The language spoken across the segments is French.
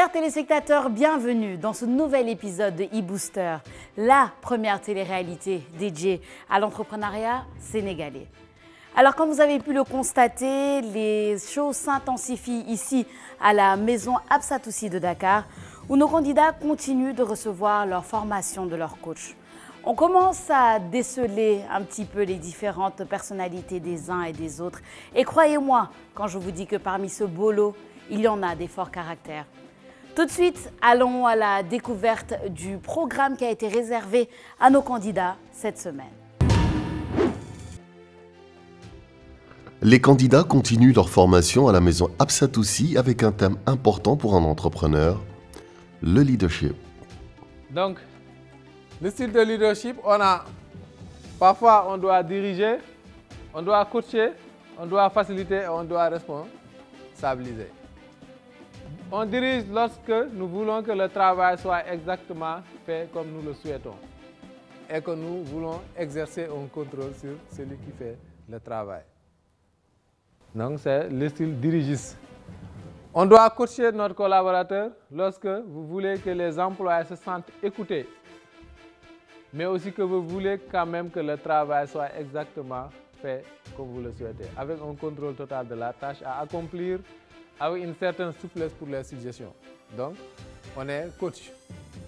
Chers téléspectateurs, bienvenue dans ce nouvel épisode de e-Booster, la première télé-réalité dédiée à l'entrepreneuriat sénégalais. Alors, comme vous avez pu le constater, les choses s'intensifient ici à la maison Absatoussi de Dakar, où nos candidats continuent de recevoir leur formation de leur coach. On commence à déceler un petit peu les différentes personnalités des uns et des autres. Et croyez-moi, quand je vous dis que parmi ce beau lot, il y en a des forts caractères. Tout de suite, allons à la découverte du programme qui a été réservé à nos candidats cette semaine. Les candidats continuent leur formation à la maison Absatoussi avec un thème important pour un entrepreneur, le leadership. Donc, le style de leadership, parfois on doit diriger, on doit coacher, on doit faciliter, on doit responsabiliser. On dirige lorsque nous voulons que le travail soit exactement fait comme nous le souhaitons et que nous voulons exercer un contrôle sur celui qui fait le travail. Donc c'est le style dirigiste. On doit coacher notre collaborateur lorsque vous voulez que les employés se sentent écoutés, mais aussi que vous voulez quand même que le travail soit exactement fait comme vous le souhaitez, avec un contrôle total de la tâche à accomplir, avec une certaine souplesse pour les suggestions. Donc, on est coach.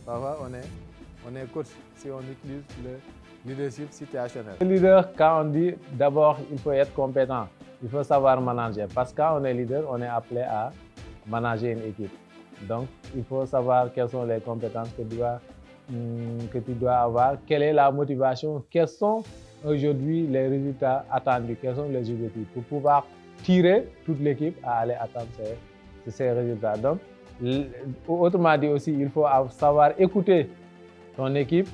Parfois, on est coach si on utilise le leadership situationnel. Le leader, quand on dit d'abord, il faut être compétent, il faut savoir manager. Parce que quand on est leader, on est appelé à manager une équipe. Donc, il faut savoir quelles sont les compétences que tu dois avoir, quelle est la motivation, quels sont aujourd'hui les résultats attendus, quels sont les objectifs pour pouvoir tirer toute l'équipe à aller atteindre ces résultats. Donc, autrement dit aussi, il faut savoir écouter ton équipe,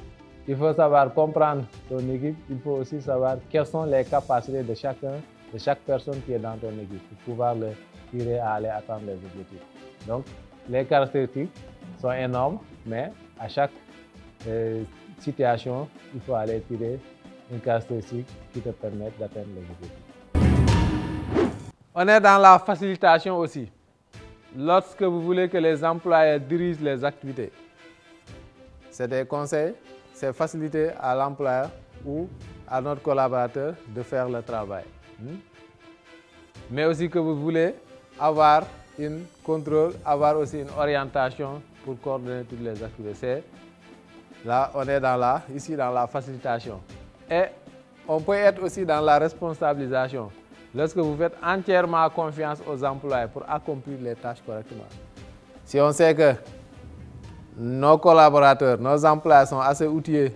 il faut savoir comprendre ton équipe, il faut aussi savoir quelles sont les capacités de chaque personne qui est dans ton équipe pour pouvoir le tirer à aller atteindre les objectifs. Donc, les caractéristiques sont énormes, mais à chaque situation, il faut aller tirer une caractéristique qui te permette d'atteindre les objectifs. On est dans la facilitation aussi. Lorsque vous voulez que les employés dirigent les activités, c'est des conseils, c'est faciliter à l'employeur ou à notre collaborateur de faire le travail. Mais aussi que vous voulez avoir un contrôle, avoir aussi une orientation pour coordonner toutes les activités. Là, on est ici dans la facilitation. Et on peut être aussi dans la responsabilisation. Lorsque vous faites entièrement confiance aux employés pour accomplir les tâches correctement. Si on sait que nos collaborateurs, nos employés sont assez outillés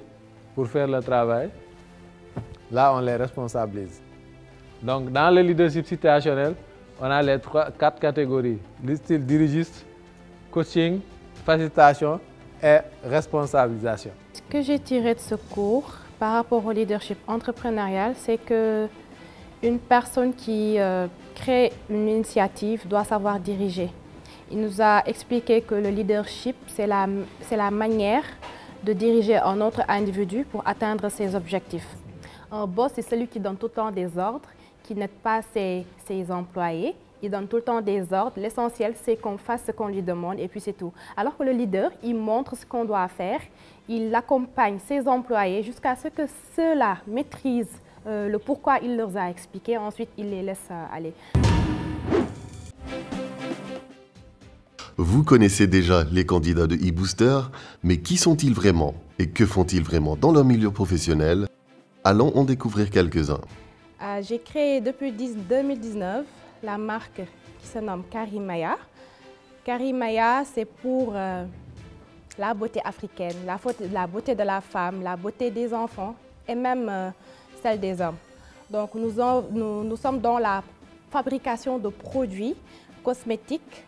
pour faire le travail, là, on les responsabilise. Donc, dans le leadership situationnel, on a les 4 catégories. Le style dirigiste, coaching, facilitation et responsabilisation. Ce que j'ai tiré de ce cours par rapport au leadership entrepreneurial, c'est que une personne qui crée une initiative doit savoir diriger. Il nous a expliqué que le leadership, c'est la manière de diriger un autre individu pour atteindre ses objectifs. Un boss, c'est celui qui donne tout le temps des ordres, qui n'aide pas ses employés. Il donne tout le temps des ordres. L'essentiel, c'est qu'on fasse ce qu'on lui demande et puis c'est tout. Alors que le leader, il montre ce qu'on doit faire. Il accompagne ses employés jusqu'à ce que ceux-là maîtrisent le pourquoi il leur a expliqué. Ensuite, il les laisse aller. Vous connaissez déjà les candidats de e-Booster, mais qui sont-ils vraiment et que font-ils vraiment dans leur milieu professionnel? Allons en découvrir quelques-uns. J'ai créé depuis 2019 la marque qui se nomme Karimaya. Karimaya, c'est pour la beauté africaine, la beauté de la femme, la beauté des enfants et même celle des hommes. Donc nous sommes dans la fabrication de produits cosmétiques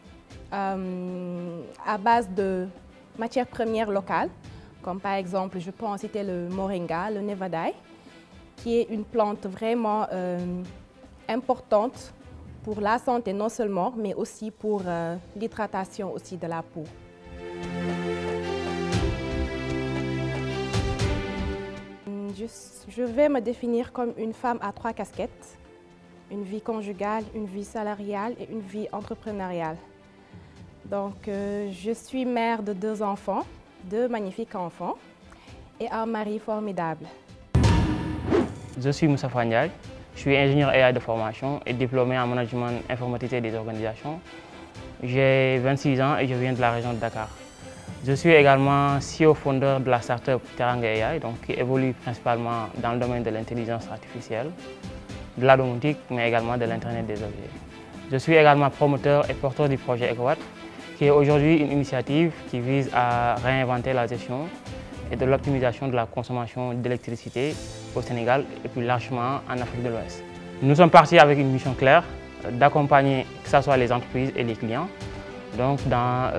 à base de matières premières locales, comme par exemple, je peux en citer le moringa, le nevadai, qui est une plante vraiment importante pour la santé non seulement, mais aussi pour l'hydratation aussi de la peau. Je vais me définir comme une femme à 3 casquettes, une vie conjugale, une vie salariale et une vie entrepreneuriale. Donc, je suis mère de 2 enfants, 2 magnifiques enfants et un mari formidable. Je suis Moussa Ndiaye, je suis ingénieur AI de formation et diplômé en management informatique des organisations. J'ai 26 ans et je viens de la région de Dakar. Je suis également CEO fondeur de la startup Teranga AI, donc, qui évolue principalement dans le domaine de l'intelligence artificielle, de la domotique, mais également de l'Internet des objets. Je suis également promoteur et porteur du projet EcoWatt, qui est aujourd'hui une initiative qui vise à réinventer la gestion et de l'optimisation de la consommation d'électricité au Sénégal et plus largement en Afrique de l'Ouest. Nous sommes partis avec une mission claire d'accompagner que ce soit les entreprises et les clients donc dans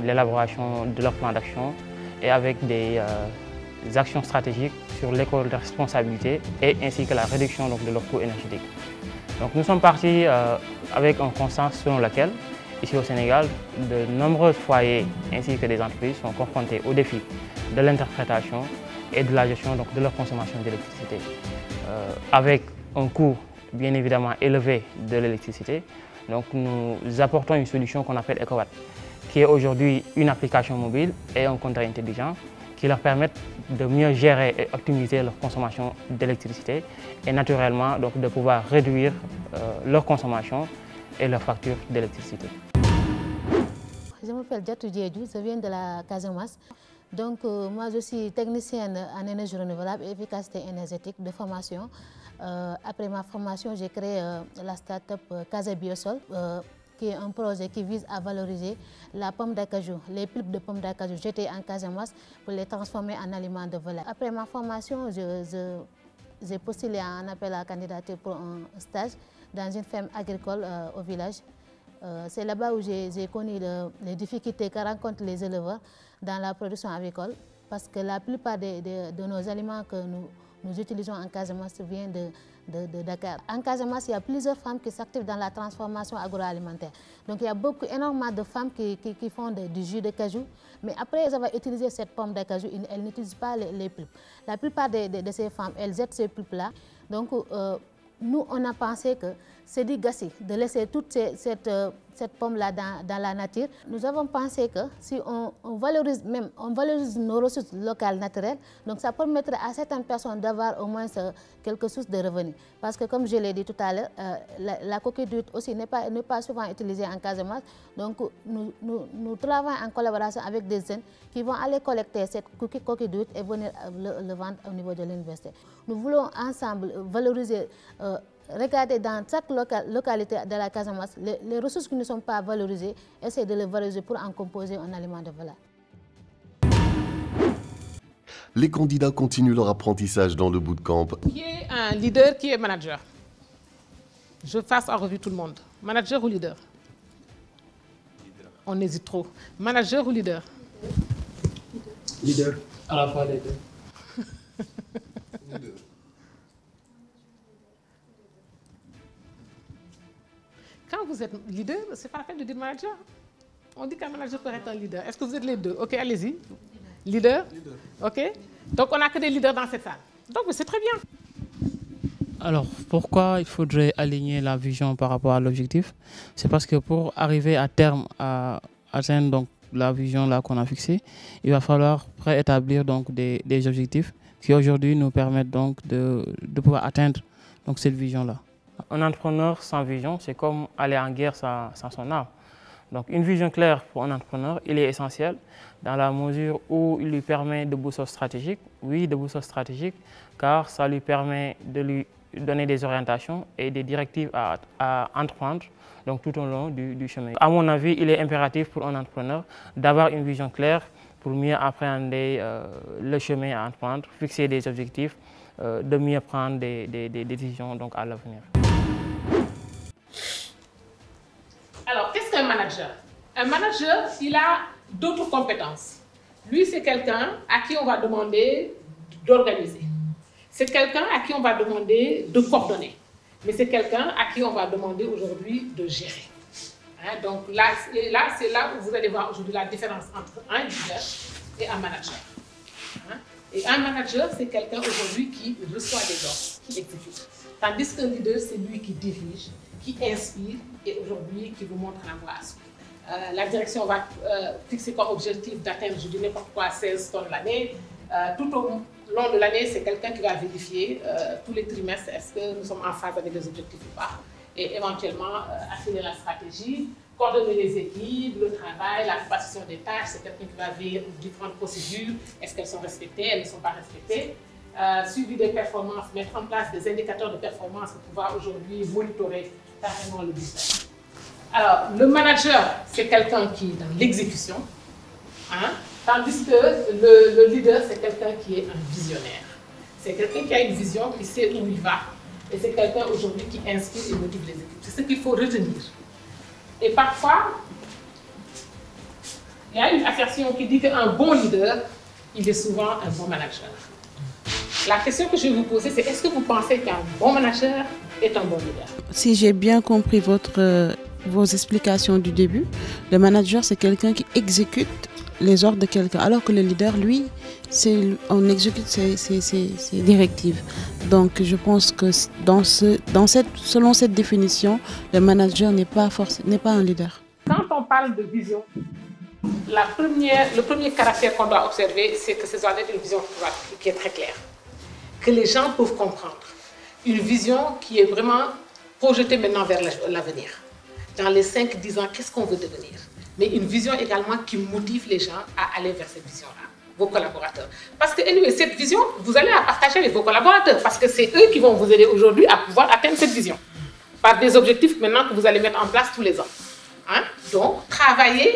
l'élaboration de leur plan d'action et avec des actions stratégiques sur l'éco-responsabilité et ainsi que la réduction donc, de leurs coûts énergétiques. Donc nous sommes partis avec un constat selon lequel, ici au Sénégal, de nombreux foyers ainsi que des entreprises sont confrontés aux défis de l'interprétation et de la gestion donc, de leur consommation d'électricité. Avec un coût bien évidemment élevé de l'électricité, donc nous apportons une solution qu'on appelle EcoWatt, qui est aujourd'hui une application mobile et un compteur intelligent qui leur permettent de mieux gérer et optimiser leur consommation d'électricité et naturellement donc, de pouvoir réduire leur consommation et leur facture d'électricité. Je m'appelle Diatou Diédou, je viens de la Casamance. Donc moi je suis technicienne en énergie renouvelable et efficacité énergétique de formation. Après ma formation, j'ai créé la start-up Casa Biosol, qui est un projet qui vise à valoriser la pomme d'acajou, les pulpes de pommes d'acajou jetées en Casamance pour les transformer en aliments de volaille. Après ma formation, j'ai postulé un appel à candidature pour un stage dans une ferme agricole au village. C'est là-bas où j'ai connu les difficultés que rencontrent les éleveurs dans la production agricole, parce que la plupart de nos aliments que nous utilisons en Casamance viennent de Dakar. En Casamance, il y a plusieurs femmes qui s'activent dans la transformation agroalimentaire. Donc il y a énormément de femmes qui font du jus de cajou, mais après elles avaient utilisé cette pomme d'acajou, elles n'utilisent pas les pulpes. La plupart de ces femmes, elles jettent ces pulpes-là. Donc nous, on a pensé que c'est du gâchis de laisser toute cette pomme-là dans la nature. Nous avons pensé que si on valorise nos ressources locales naturelles, donc ça permettrait à certaines personnes d'avoir au moins quelque source de revenus. Parce que comme je l'ai dit tout à l'heure, la coquille d'huître aussi n'est pas souvent utilisée en Casamance. Donc nous travaillons en collaboration avec des jeunes qui vont aller collecter cette coquille d'huître et venir le vendre au niveau de l'université. Nous voulons ensemble valoriser, regarder dans chaque localité de la Casamance les ressources qui ne sont pas valorisées, essayer de les valoriser pour en composer un aliment de volaille. Les candidats continuent leur apprentissage dans le bootcamp. Qui est un leader, qui est manager? Je passe en revue tout le monde. Manager ou leader? On hésite trop. Manager ou leader? Leader. À la fois les deux. Leader. Quand vous êtes leader, ce n'est pas la peine de dire manager. On dit qu'un manager peut être un leader. Est-ce que vous êtes les deux? Ok, allez-y. Leader? Leader. Ok. Donc on n'a que des leaders dans cette salle. Donc c'est très bien. Alors, pourquoi il faudrait aligner la vision par rapport à l'objectif? C'est parce que pour arriver à terme à atteindre donc, la vision là qu'on a fixée, il va falloir préétablir donc, des objectifs qui aujourd'hui nous permettent donc, de pouvoir atteindre donc, cette vision-là. Un entrepreneur sans vision, c'est comme aller en guerre sans son arme. Donc une vision claire pour un entrepreneur, il est essentiel dans la mesure où il lui permet de boussole stratégique. Oui, de boussole stratégique, car ça lui permet de lui donner des orientations et des directives à entreprendre donc tout au long du chemin. À mon avis, il est impératif pour un entrepreneur d'avoir une vision claire pour mieux appréhender le chemin à entreprendre, fixer des objectifs, de mieux prendre des décisions donc, à l'avenir. Alors, qu'est-ce qu'un manager? Un manager, il a d'autres compétences. Lui, c'est quelqu'un à qui on va demander d'organiser. C'est quelqu'un à qui on va demander de coordonner. Mais c'est quelqu'un à qui on va demander aujourd'hui de gérer. Hein, donc là, c'est là où vous allez voir aujourd'hui la différence entre un leader et un manager. Hein? Et un manager, c'est quelqu'un aujourd'hui qui reçoit des ordres, qui exécute. Tandis qu'un leader, c'est lui qui dirige, qui inspire et aujourd'hui qui vous montre la voie à suivre. La direction va fixer comme objectif d'atteindre, je dis n'importe quoi, 16 tonnes l'année. Tout au long de l'année, c'est quelqu'un qui va vérifier tous les trimestres, est-ce que nous sommes en phase avec les objectifs ou pas, et éventuellement affiner la stratégie, coordonner les équipes, le travail, la répartition des tâches. C'est quelqu'un qui va veiller aux différentes procédures, est-ce qu'elles sont respectées, elles ne sont pas respectées. Suivi des performances, mettre en place des indicateurs de performance pour pouvoir aujourd'hui monitorer carrément le business. Alors, le manager, c'est quelqu'un qui est dans l'exécution, hein, tandis que le leader, c'est quelqu'un qui est un visionnaire. C'est quelqu'un qui a une vision, qui sait où il va, et c'est quelqu'un aujourd'hui qui inspire et motive les équipes. C'est ce qu'il faut retenir. Et parfois, il y a une assertion qui dit qu'un bon leader, il est souvent un bon manager. La question que je vais vous poser, c'est est-ce que vous pensez qu'un bon manager est un bon leader? Si j'ai bien compris vos explications du début, le manager, c'est quelqu'un qui exécute les ordres de quelqu'un, alors que le leader, lui, on exécute ses directives. Donc, je pense que selon cette définition, le manager n'est pas un leader. Quand on parle de vision, le premier caractère qu'on doit observer, c'est que ce doit être une vision qui est très claire, que les gens peuvent comprendre. Une vision qui est vraiment projetée maintenant vers l'avenir. Dans les 5-10 ans, qu'est-ce qu'on veut devenir? Mais une vision également qui motive les gens à aller vers cette vision-là, vos collaborateurs. Parce que cette vision, vous allez la partager avec vos collaborateurs, parce que c'est eux qui vont vous aider aujourd'hui à pouvoir atteindre cette vision, par des objectifs maintenant que vous allez mettre en place tous les ans. Hein? Donc, travaillez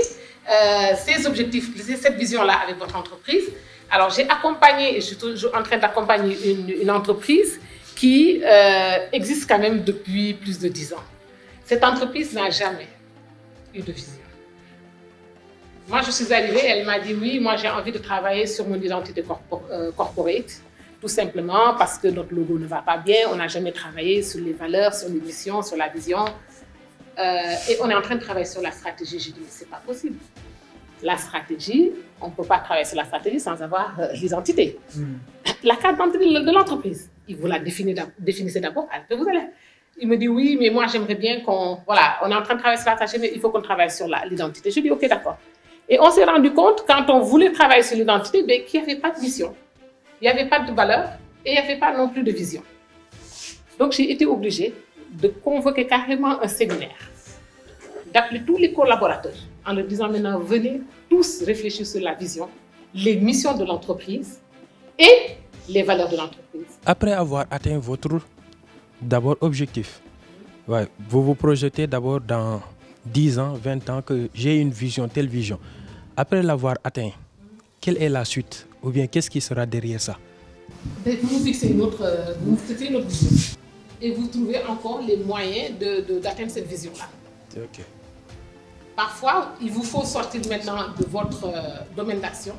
ces objectifs, cette vision-là avec votre entreprise. Alors, j'ai accompagné, et je suis toujours en train d'accompagner une entreprise qui existe quand même depuis plus de 10 ans. Cette entreprise n'a jamais eu de vision. Moi, je suis arrivée, elle m'a dit oui, moi j'ai envie de travailler sur mon identité corporate, tout simplement parce que notre logo ne va pas bien, on n'a jamais travaillé sur les valeurs, sur les missions, sur la vision. Et on est en train de travailler sur la stratégie. J'ai dit, mais c'est pas possible. La stratégie, on ne peut pas travailler sur la stratégie sans avoir l'identité. La carte d'identité de l'entreprise, il vous la définissez d'abord, elle vous allez. Il me dit oui, mais moi j'aimerais bien qu'on... Voilà, on est en train de travailler sur la stratégie, mais il faut qu'on travaille sur l'identité. Je dis ok, d'accord. Et on s'est rendu compte, quand on voulait travailler sur l'identité, qu'il n'y avait pas de mission, il n'y avait pas de valeur et il n'y avait pas non plus de vision. Donc j'ai été obligée de convoquer carrément un séminaire, d'appeler tous les collaborateurs en leur disant maintenant venez tous réfléchir sur la vision, les missions de l'entreprise et les valeurs de l'entreprise. Après avoir atteint votre d'abord objectif, ouais, vous vous projetez d'abord dans 10 ans, 20 ans que j'ai une vision, telle vision. Après l'avoir atteint, quelle est la suite? Ou bien qu'est-ce qui sera derrière ça? Vous fixez une autre vision. Et vous trouvez encore les moyens d'atteindre cette vision-là. Okay. Parfois, il vous faut sortir maintenant de votre domaine d'action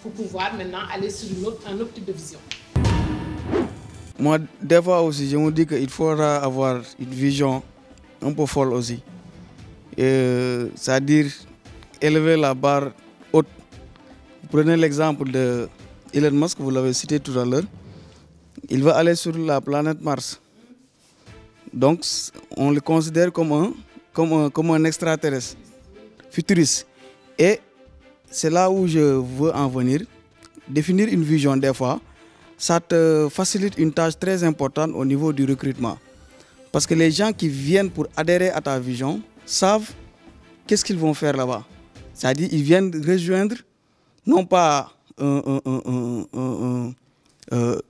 pour pouvoir maintenant aller sur un autre type de vision. Moi, des fois aussi, je me dis qu'il faudra avoir une vision un peu folle aussi. C'est-à-dire élever la barre haute. Prenez l'exemple de Elon Musk, vous l'avez cité tout à l'heure. Il va aller sur la planète Mars. Donc, on le considère comme un extraterrestre futuriste. Et c'est là où je veux en venir. Définir une vision des fois, ça te facilite une tâche très importante au niveau du recrutement. Parce que les gens qui viennent pour adhérer à ta vision savent qu'est-ce qu'ils vont faire là-bas. C'est-à-dire qu'ils viennent rejoindre non pas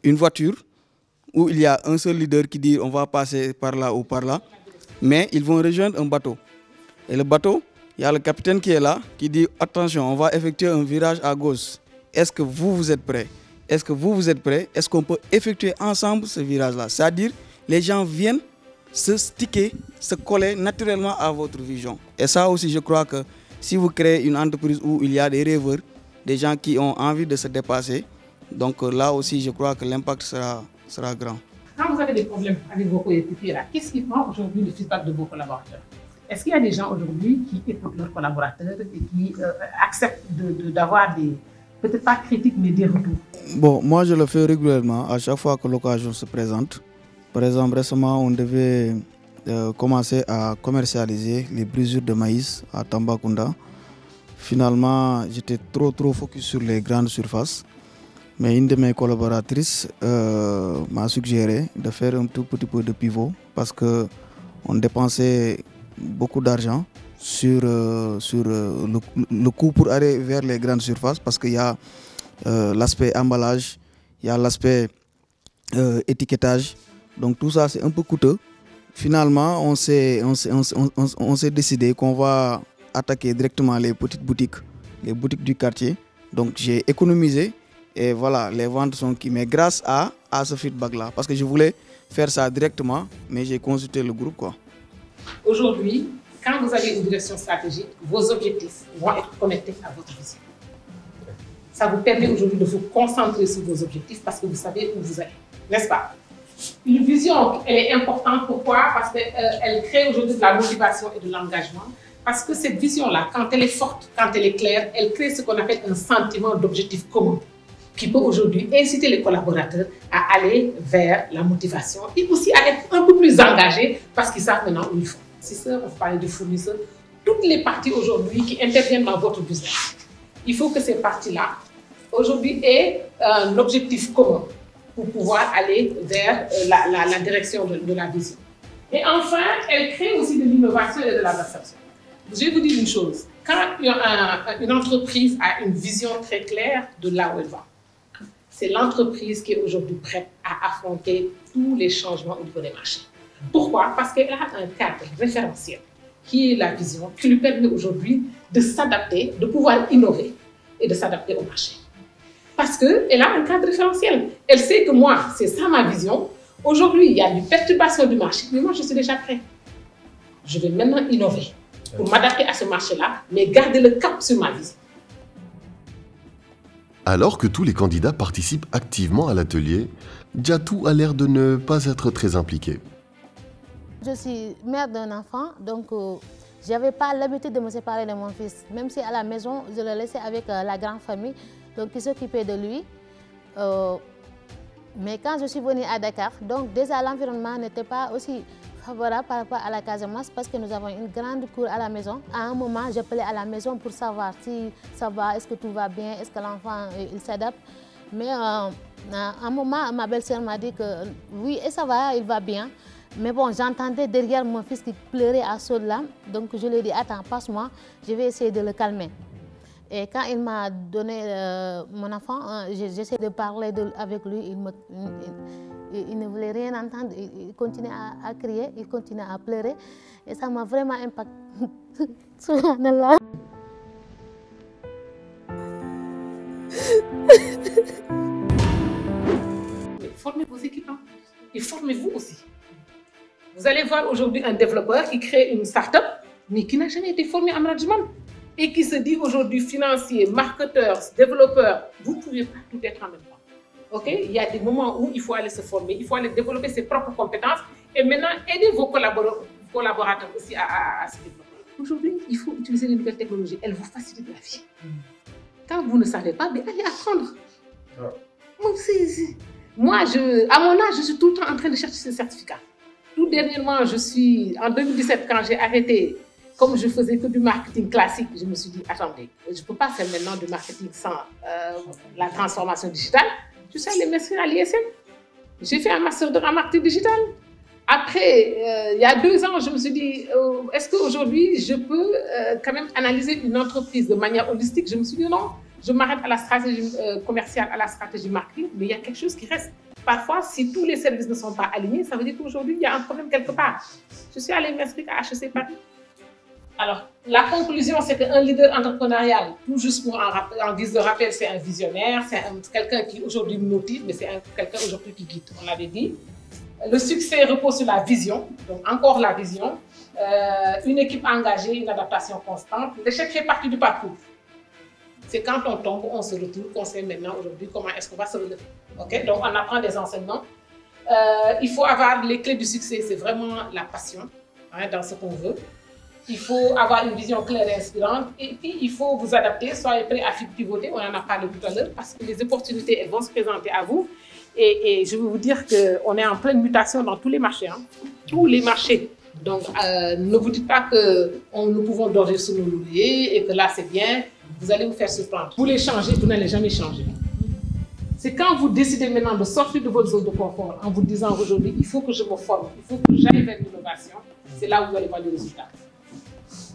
une voiture où il y a un seul leader qui dit on va passer par là ou par là, mais ils vont rejoindre un bateau. Et le bateau, il y a le capitaine qui est là, qui dit attention, on va effectuer un virage à gauche. Est-ce que vous êtes prêts? Est-ce que vous êtes prêts? Est-ce qu'on peut effectuer ensemble ce virage-là? C'est-à-dire les gens viennent se sticker, se coller naturellement à votre vision. Et ça aussi, je crois que si vous créez une entreprise où il y a des rêveurs, des gens qui ont envie de se dépasser, donc là aussi, je crois que l'impact sera grand. Quand vous avez des problèmes avec vos coéquipiers, qu'est-ce qui prend aujourd'hui le feedback de vos collaborateurs? Est-ce qu'il y a des gens aujourd'hui qui écoutent leurs collaborateurs et qui acceptent d'avoir des, peut-être pas critiques, mais des retours? Bon, moi je le fais régulièrement, à chaque fois que l'occasion se présente. Par exemple, récemment, on devait commencé à commercialiser les brisures de maïs à Tambacounda. Finalement, j'étais trop focus sur les grandes surfaces. Mais une de mes collaboratrices m'a suggéré de faire un tout petit peu de pivot parce qu'on dépensait beaucoup d'argent sur le coût pour aller vers les grandes surfaces parce qu'il y a l'aspect emballage, il y a l'aspect étiquetage. Donc tout ça, c'est un peu coûteux. Finalement, on s'est décidé qu'on va attaquer directement les petites boutiques, les boutiques du quartier. Donc j'ai économisé. Et voilà, les ventes sont qui. Mais grâce à ce feedback-là, parce que je voulais faire ça directement, mais j'ai consulté le groupe, quoi. Aujourd'hui, quand vous avez une direction stratégique, vos objectifs vont être connectés à votre vision. Ça vous permet aujourd'hui de vous concentrer sur vos objectifs parce que vous savez où vous allez, n'est-ce pas? Une vision, elle est importante. Pourquoi? Parce qu'elle crée aujourd'hui de la motivation et de l'engagement. Parce que cette vision-là, quand elle est forte, quand elle est claire, elle crée ce qu'on appelle un sentiment d'objectif commun, qui peut aujourd'hui inciter les collaborateurs à aller vers la motivation et aussi à être un peu plus engagés parce qu'ils savent maintenant où ils font. Si ça, on parle de fournisseurs, toutes les parties aujourd'hui qui interviennent dans votre business, il faut que ces parties-là, aujourd'hui, aient un objectif commun pour pouvoir aller vers la direction de la vision. Et enfin, elle crée aussi de l'innovation et de la perception. Je vais vous dire une chose, quand une entreprise a une vision très claire de là où elle va, c'est l'entreprise qui est aujourd'hui prête à affronter tous les changements au niveau des marchés. Pourquoi? Parce qu'elle a un cadre référentiel qui est la vision, qui lui permet aujourd'hui de s'adapter, de pouvoir innover et de s'adapter au marché. Parce qu'elle a un cadre référentiel. Elle sait que moi, c'est ça ma vision. Aujourd'hui, il y a une perturbation du marché, mais moi, je suis déjà prêt. Je vais maintenant innover pour m'adapter à ce marché-là, mais garder le cap sur ma vision. Alors que tous les candidats participent activement à l'atelier, Diatou a l'air de ne pas être très impliqué. Je suis mère d'un enfant, donc je n'avais pas l'habitude de me séparer de mon fils. Même si à la maison, je le laissais avec la grande famille, donc qui s'occupait de lui. Mais quand je suis venue à Dakar, donc déjà l'environnement n'était pas aussi favorable par rapport à la Casamance parce que nous avons une grande cour à la maison. À un moment, j'appelais à la maison pour savoir si ça va, est-ce que tout va bien, est-ce que l'enfant il s'adapte. Mais à un moment, ma belle-sœur m'a dit que oui, et ça va, il va bien. Mais bon, j'entendais derrière mon fils qui pleurait à chaudes larmes. Donc je lui ai dit, attends, passe-moi, je vais essayer de le calmer. Et quand il m'a donné mon enfant, j'essaie de parler avec lui, il ne voulait rien entendre, il continuait à crier, il continuait à pleurer. Et ça m'a vraiment impacté. Formez vos équipes et formez-vous aussi. Vous allez voir aujourd'hui un développeur qui crée une start-up, mais qui n'a jamais été formé en management et qui se dit aujourd'hui financier, marketeur, développeur. Vous ne pouvez pas tout être en même temps. Okay? Il y a des moments où il faut aller se former, il faut aller développer ses propres compétences et maintenant aider vos collaborateurs aussi à se développer. Aujourd'hui, il faut utiliser les nouvelles technologies. Elles vous facilitent la vie. Quand vous ne savez pas, allez apprendre. Moi, à mon âge, je suis tout le temps en train de chercher ce certificat. Tout dernièrement, en 2017, quand j'ai arrêté, comme je faisais que du marketing classique, je me suis dit, attendez, je ne peux pas faire maintenant du marketing sans la transformation digitale. Je suis allée m'inscrire à l'ISM. J'ai fait un master en marketing digital. Après, il y a 2 ans, je me suis dit, est-ce qu'aujourd'hui, je peux quand même analyser une entreprise de manière holistique? Je me suis dit, non, je m'arrête à la stratégie commerciale, à la stratégie marketing, mais il y a quelque chose qui reste. Parfois, si tous les services ne sont pas alignés, ça veut dire qu'aujourd'hui, il y a un problème quelque part. Je suis allée m'inscrire à HEC Paris. Alors, la conclusion, c'est qu'un leader entrepreneurial, tout juste en guise de rappel, c'est un visionnaire, c'est quelqu'un qui aujourd'hui motive, mais c'est quelqu'un aujourd'hui qui guide, on l'avait dit. Le succès repose sur la vision, donc encore la vision, une équipe engagée, une adaptation constante. L'échec fait partie du parcours. C'est quand on tombe, on se retrouve, qu'on sait maintenant aujourd'hui comment est-ce qu'on va se relever. Okay? Donc on apprend des enseignements. Il faut avoir les clés du succès, c'est vraiment la passion dans ce qu'on veut. Il faut avoir une vision claire et inspirante et puis il faut vous adapter, soyez prêts à pivoter, on en a parlé tout à l'heure, parce que les opportunités elles vont se présenter à vous. Et je veux vous dire qu'on est en pleine mutation dans tous les marchés. Tous les marchés Donc, ne vous dites pas que nous pouvons dormir sous nos lauriers et que là c'est bien, vous allez vous faire surprendre. Vous voulez changer, vous n'allez jamais changer. C'est quand vous décidez maintenant de sortir de votre zone de confort en vous disant aujourd'hui, il faut que je me forme, il faut que j'aille vers l'innovation, c'est là où vous allez voir les résultats.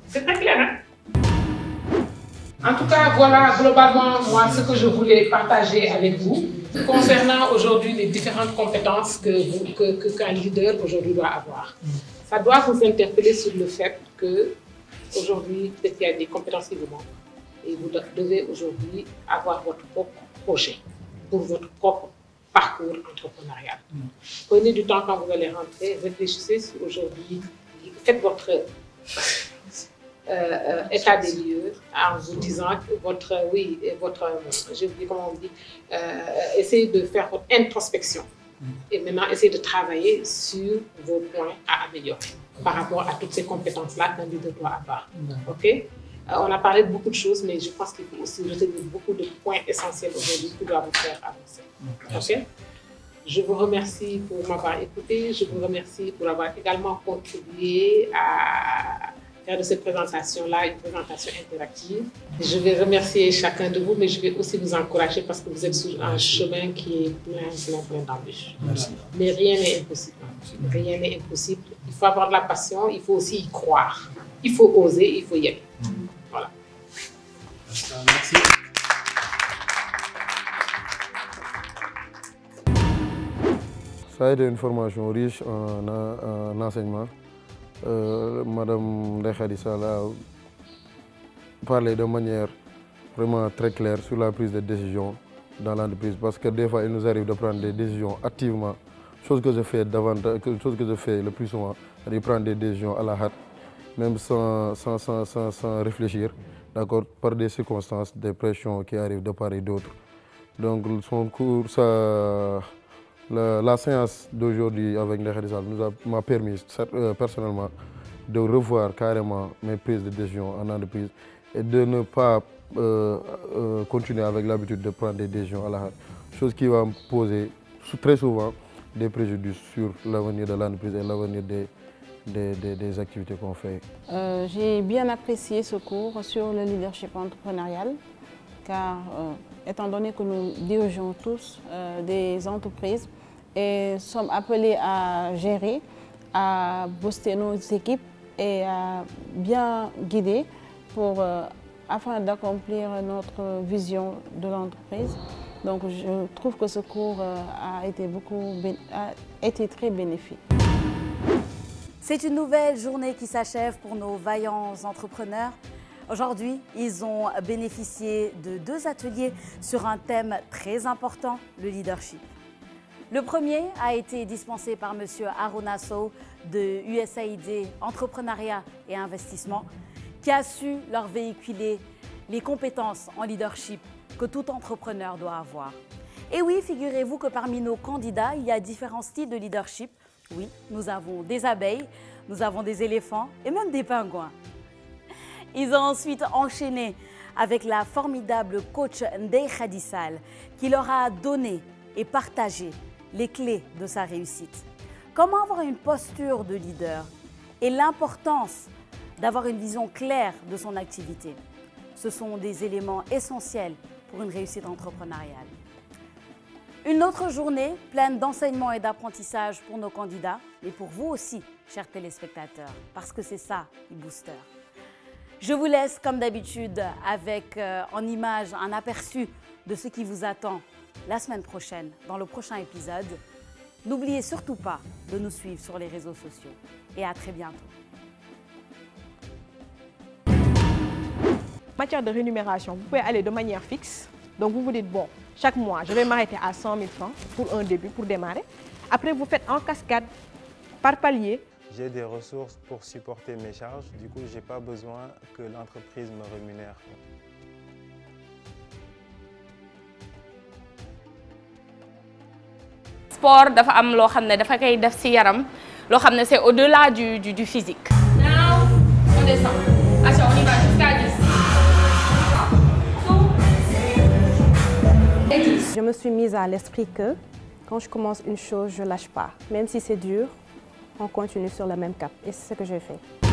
C'est très clair, hein? En tout cas, voilà globalement moi ce que je voulais partager avec vous concernant aujourd'hui les différentes compétences qu'un leader aujourd'hui doit avoir. Ça doit vous interpeller sur le fait que aujourd'hui, peut-être qu'il y a des compétences qui vous manquent et vous devez aujourd'hui avoir votre propre projet pour votre propre parcours entrepreneurial. Prenez du temps quand vous allez rentrer, réfléchissez sur aujourd'hui, faites votre état des lieux en vous disant que j'ai oublié comment on dit, essayez de faire votre introspection et maintenant essayez de travailler sur vos points à améliorer par rapport à toutes ces compétences-là qu'un leader doit avoir. Ok? On a parlé de beaucoup de choses, mais je pense qu'il faut aussi retenir beaucoup de points essentiels aujourd'hui qui doivent vous faire avancer. Ok? Je vous remercie pour m'avoir écouté, je vous remercie pour avoir également contribué à faire de cette présentation-là une présentation interactive. Je vais remercier chacun de vous, mais je vais aussi vous encourager parce que vous êtes sur un chemin qui est plein d'embûches. Mais rien n'est impossible. Rien n'est impossible. Il faut avoir de la passion, il faut aussi y croire. Il faut oser, il faut y aller. Voilà. Merci. Ça a été une formation riche en enseignement. Madame Ndeye Khady Sall a parlé de manière vraiment très claire sur la prise de décision dans l'entreprise parce que des fois il nous arrive de prendre des décisions activement, chose que je fais le plus souvent, de prendre des décisions à la hâte, même sans réfléchir, d'accord, par des circonstances, des pressions qui arrivent de part et d'autre. Donc son cours, la séance d'aujourd'hui avec Ndeye Khady Sall m'a permis personnellement de revoir carrément mes prises de décision en entreprise et de ne pas continuer avec l'habitude de prendre des décisions à la hâte, chose qui va me poser très souvent des préjudices sur l'avenir de l'entreprise et l'avenir des activités qu'on fait. J'ai bien apprécié ce cours sur le leadership entrepreneurial car étant donné que nous dirigeons tous des entreprises et sommes appelés à gérer, à booster nos équipes et à bien guider afin d'accomplir notre vision de l'entreprise. Donc je trouve que ce cours a été très bénéfique. C'est une nouvelle journée qui s'achève pour nos vaillants entrepreneurs. Aujourd'hui, ils ont bénéficié de 2 ateliers sur un thème très important, le leadership. Le premier a été dispensé par M. Aruna Sow de USAID Entrepreneuriat et Investissement, qui a su leur véhiculer les compétences en leadership que tout entrepreneur doit avoir. Et oui, figurez-vous que parmi nos candidats, il y a différents styles de leadership. Oui, nous avons des abeilles, nous avons des éléphants et même des pingouins. Ils ont ensuite enchaîné avec la formidable coach Ndeye Khady Sall qui leur a donné et partagé les clés de sa réussite. Comment avoir une posture de leader et l'importance d'avoir une vision claire de son activité. Ce sont des éléments essentiels pour une réussite entrepreneuriale. Une autre journée pleine d'enseignements et d'apprentissage pour nos candidats, mais pour vous aussi, chers téléspectateurs, parce que c'est ça, eBooster. Je vous laisse, comme d'habitude, avec en image un aperçu de ce qui vous attend la semaine prochaine, dans le prochain épisode. N'oubliez surtout pas de nous suivre sur les réseaux sociaux. Et à très bientôt. En matière de rémunération, vous pouvez aller de manière fixe. Donc vous vous dites, bon, chaque mois, je vais m'arrêter à 100 000 francs pour un début, pour démarrer. Après, vous faites en cascade, par palier. J'ai des ressources pour supporter mes charges. Du coup, je n'ai pas besoin que l'entreprise me rémunère. Sport dafa am loo xam ne dafa koy def ci yaram loo xam ne c'est au-delà du physique. Now, on descend. Attention, on y va jusqu'à 10. Je me suis mise à l'esprit que quand je commence une chose, je ne lâche pas. Même si c'est dur, on continue sur le même cap. Et c'est ce que j'ai fait.